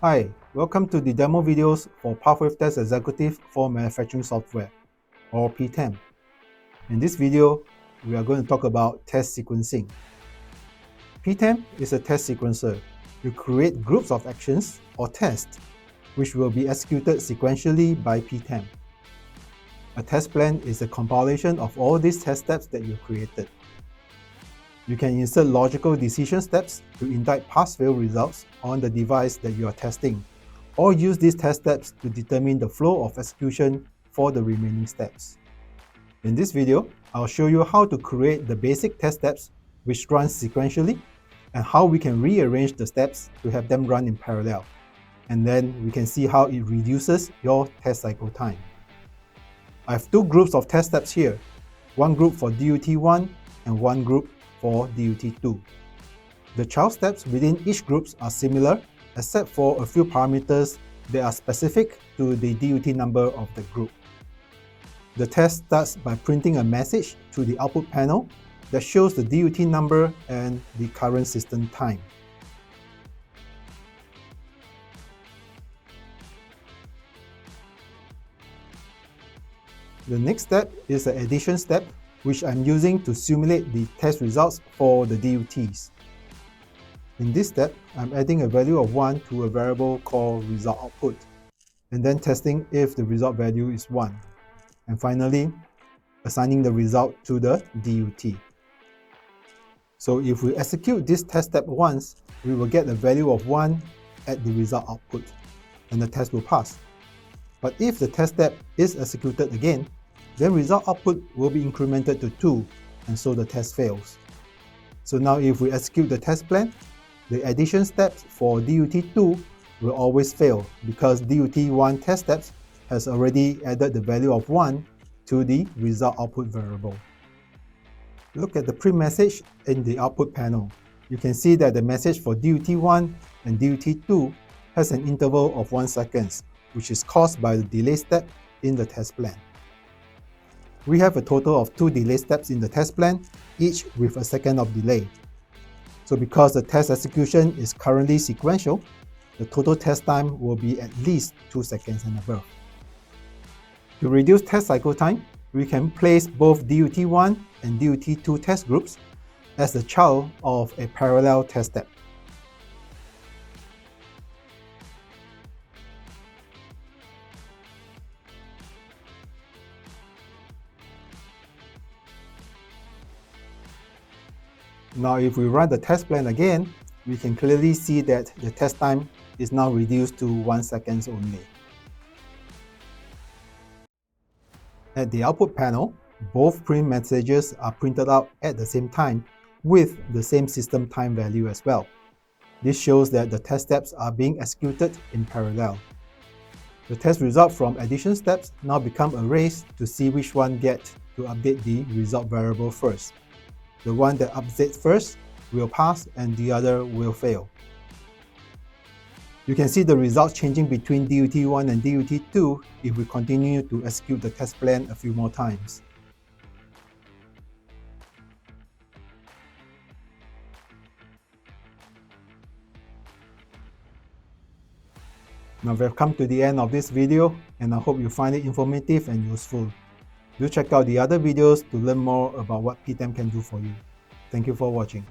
Hi, welcome to the demo videos for Pathwave Test Executive for Manufacturing Software, or PTEM. In this video, we are going to talk about test sequencing. PTEM is a test sequencer. You create groups of actions or tests which will be executed sequentially by PTEM. A test plan is a compilation of all these test steps that you created. You can insert logical decision steps to indict pass-fail results on the device that you are testing, or use these test steps to determine the flow of execution for the remaining steps. In this video, I'll show you how to create the basic test steps which run sequentially, and how we can rearrange the steps to have them run in parallel. And then we can see how it reduces your test cycle time. I have two groups of test steps here, one group for DUT1 and one group for DUT2. The child steps within each group are similar, except for a few parameters that are specific to the DUT number of the group. The test starts by printing a message to the output panel that shows the DUT number and the current system time. The next step is the addition step, which I'm using to simulate the test results for the DUTs. In this step, I'm adding a value of 1 to a variable called result output, and then testing if the result value is 1. And finally, assigning the result to the DUT. So if we execute this test step once, we will get a value of 1 at the result output, and the test will pass. But if the test step is executed again, then result output will be incremented to 2, and so the test fails. So now if we execute the test plan, the addition steps for DUT2 will always fail because DUT1 test steps has already added the value of 1 to the result output variable. Look at the print message in the output panel. You can see that the message for DUT1 and DUT2 has an interval of 1 second, which is caused by the delay step in the test plan. We have a total of 2 delay steps in the test plan, each with a second of delay. So because the test execution is currently sequential, the total test time will be at least 2 seconds and above. To reduce test cycle time, we can place both DUT1 and DUT2 test groups as the child of a parallel test step. Now if we run the test plan again, we can clearly see that the test time is now reduced to 1 second only. At the output panel, both print messages are printed out at the same time with the same system time value as well. This shows that the test steps are being executed in parallel. The test result from addition steps now become a race to see which one gets to update the result variable first. The one that updates first will pass and the other will fail. You can see the results changing between DUT1 and DUT2 if we continue to execute the test plan a few more times. Now we have come to the end of this video, and I hope you find it informative and useful. Do check out the other videos to learn more about what PTEM can do for you. Thank you for watching.